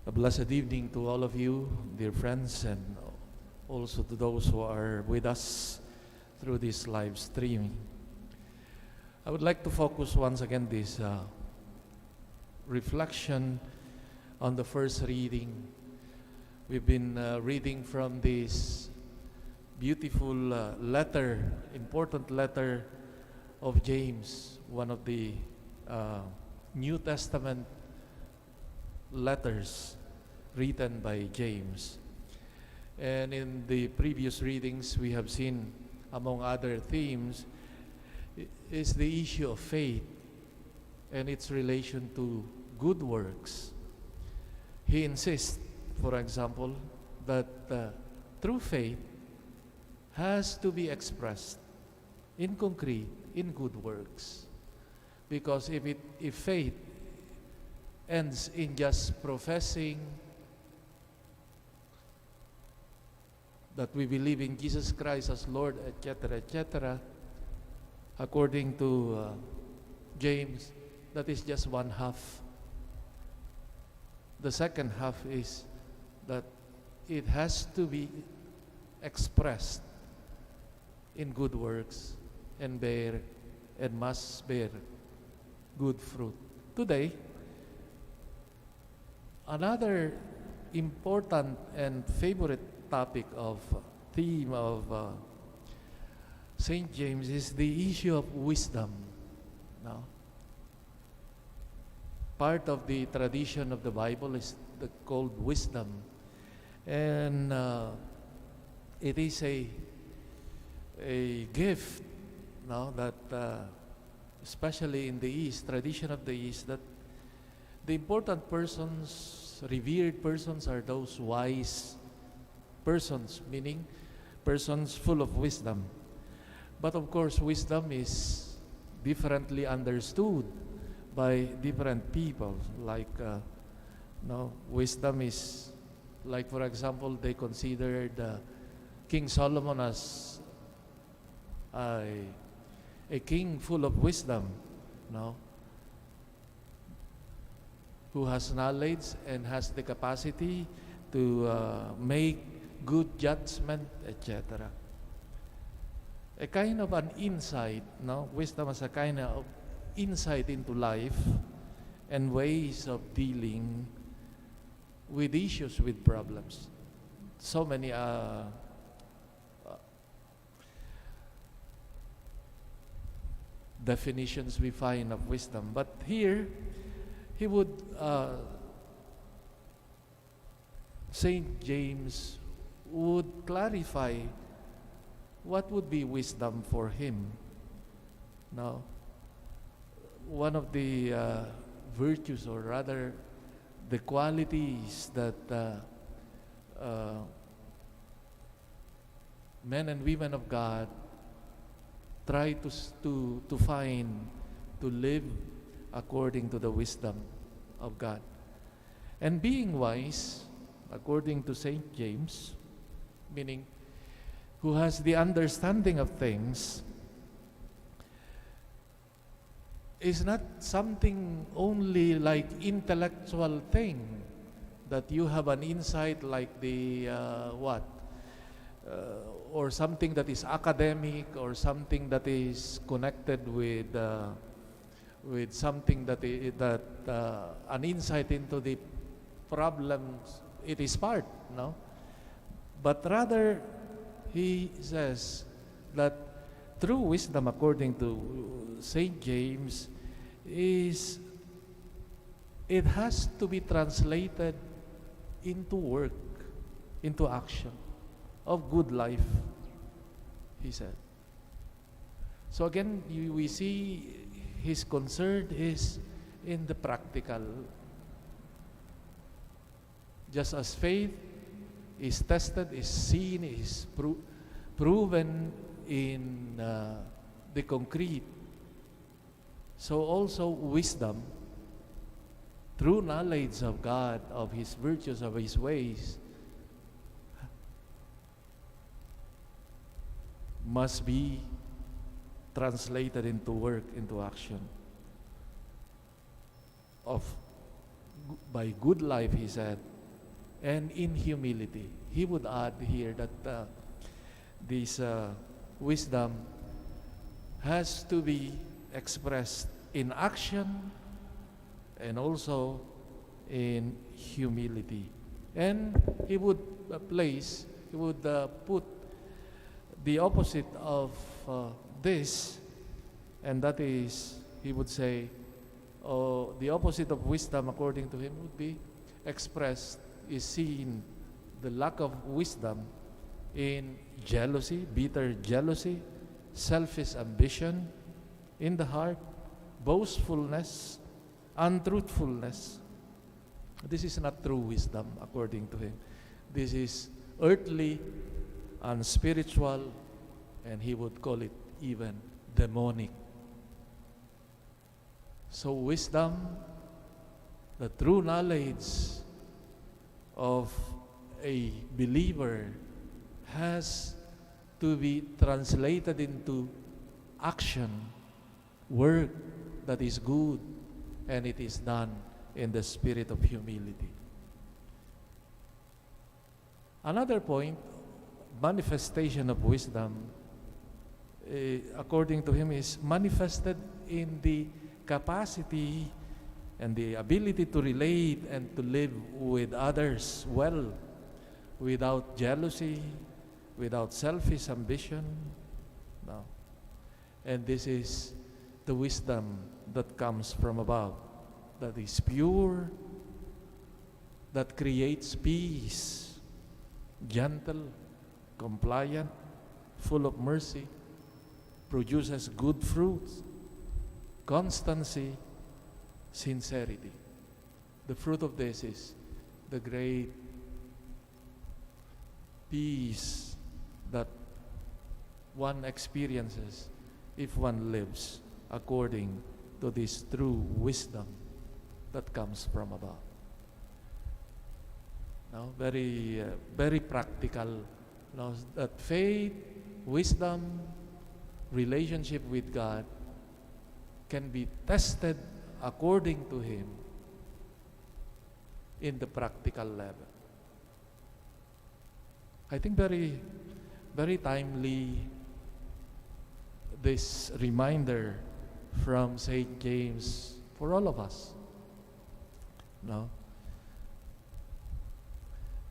A blessed evening to all of you, dear friends, and also to those who are with us through this live stream. I would like to focus once again this reflection on the first reading. We've been reading from this beautiful letter, important letter of James, one of the New Testament letters written by James. And in the previous readings, we have seen, among other themes, is the issue of faith and its relation to good works. He insists, for example, that true faith has to be expressed in concrete, in good works. Because if faith ends in just professing that we believe in Jesus Christ as Lord, etc., according to James, that is just one half. The second half is that it has to be expressed in good works and must bear good fruit. Today, another important and favorite topic of theme of St. James is the issue of wisdom. Now, part of the tradition of the Bible is called wisdom, and it is a gift, now that especially in the East, tradition of the East, that the important persons, revered persons, are those wise persons, meaning persons full of wisdom. But of course, wisdom is differently understood by different people. Like, wisdom is, like, for example, they considered King Solomon as a king full of wisdom, who has knowledge and has the capacity to make good judgment, etc. A kind of an insight, wisdom as a kind of insight into life and ways of dealing with issues, with problems. So many definitions we find of wisdom. But here, he would, St. James would clarify what would be wisdom for him. Now, one of the virtues, or rather the qualities that men and women of God try to find, to live according to the wisdom of God. And being wise, according to St. James, meaning who has the understanding of things, is not something only like intellectual thing, that you have an insight like the or something that is academic, or something that is connected with something that an insight into the problems. It is part, but rather he says that true wisdom, according to St. James, is it has to be translated into work, into action of good life, he said. So again, we see his concern is in the practical. Just as faith is tested, is seen, is proven in the concrete, so also wisdom, through knowledge of God, of His virtues, of His ways, must be translated into work, into action. By good life, he said, and in humility. He would add here that this wisdom has to be expressed in action and also in humility. And he would put the opposite of this, and that is, he would say, the opposite of wisdom, according to him, would be expressed, is seen, the lack of wisdom in jealousy, bitter jealousy, selfish ambition in the heart, boastfulness, untruthfulness. This is not true wisdom, according to him. This is earthly, unspiritual, and he would call it even demonic. So wisdom, the true knowledge of a believer, has to be translated into action, work that is good, and it is done in the spirit of humility. Another point, manifestation of wisdom, according to him, is manifested in the capacity and the ability to relate and to live with others well, without jealousy, without selfish ambition. No. And this is the wisdom that comes from above, that is pure, that creates peace, gentle, compliant, full of mercy, produces good fruits, constancy, sincerity. The fruit of this is the great peace that one experiences if one lives according to this true wisdom that comes from above. Now, very practical. Now, that faith, wisdom, relationship with God can be tested according to him in the practical level. I think very timely this reminder from St. James for all of us. No?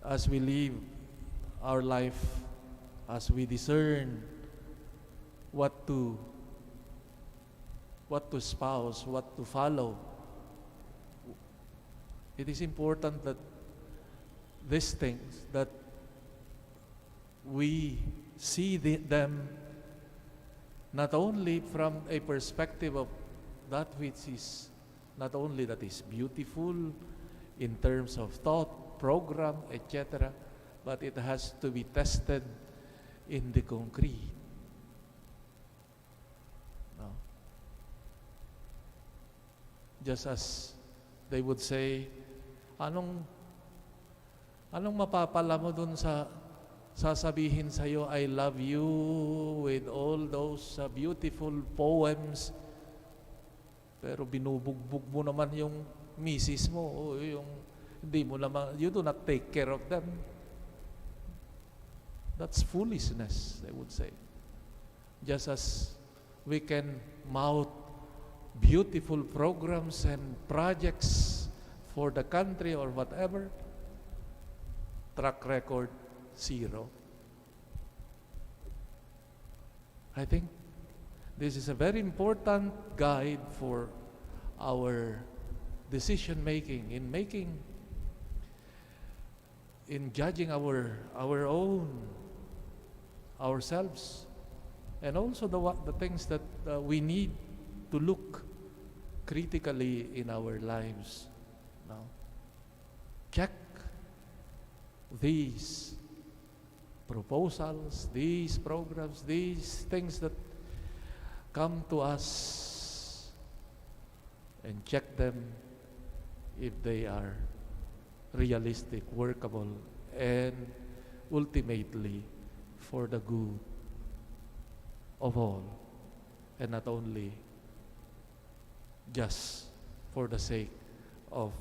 As we live our life, as we discern what to espouse, what to follow, it is important that these things, that we see them not only from a perspective of that which is not only that is beautiful in terms of thought, program, etc., but it has to be tested in the concrete. No? Just as they would say, anong mapapala mo dun sa sasabihin sa'yo, I love you, with all those beautiful poems, pero binubugbog mo naman yung misis mo, o yung hindi mo naman, you do not take care of them. That's foolishness, I would say. Just as we can mouth beautiful programs and projects for the country or whatever, track record, zero. I think this is a very important guide for our decision making, in judging ourselves, and also the things that we need to look critically in our lives. Now, check these proposals, these programs, these things that come to us, and check them if they are realistic, workable, and ultimately for the good of all, and not only just for the sake of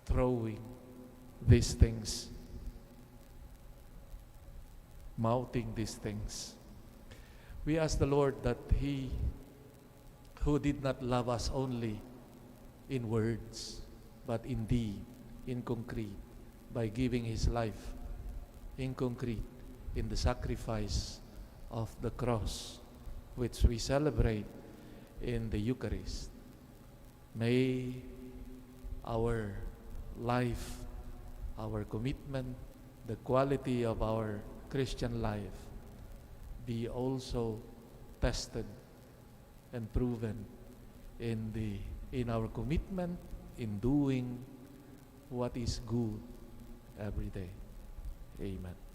throwing these things, mouthing these things. We ask the Lord that He who did not love us only in words, but in deed, in concrete, by giving His life in concrete, in the sacrifice of the cross, which we celebrate in the Eucharist. May our life, our commitment, the quality of our Christian life be also tested and proven in our commitment in doing what is good every day. Amen.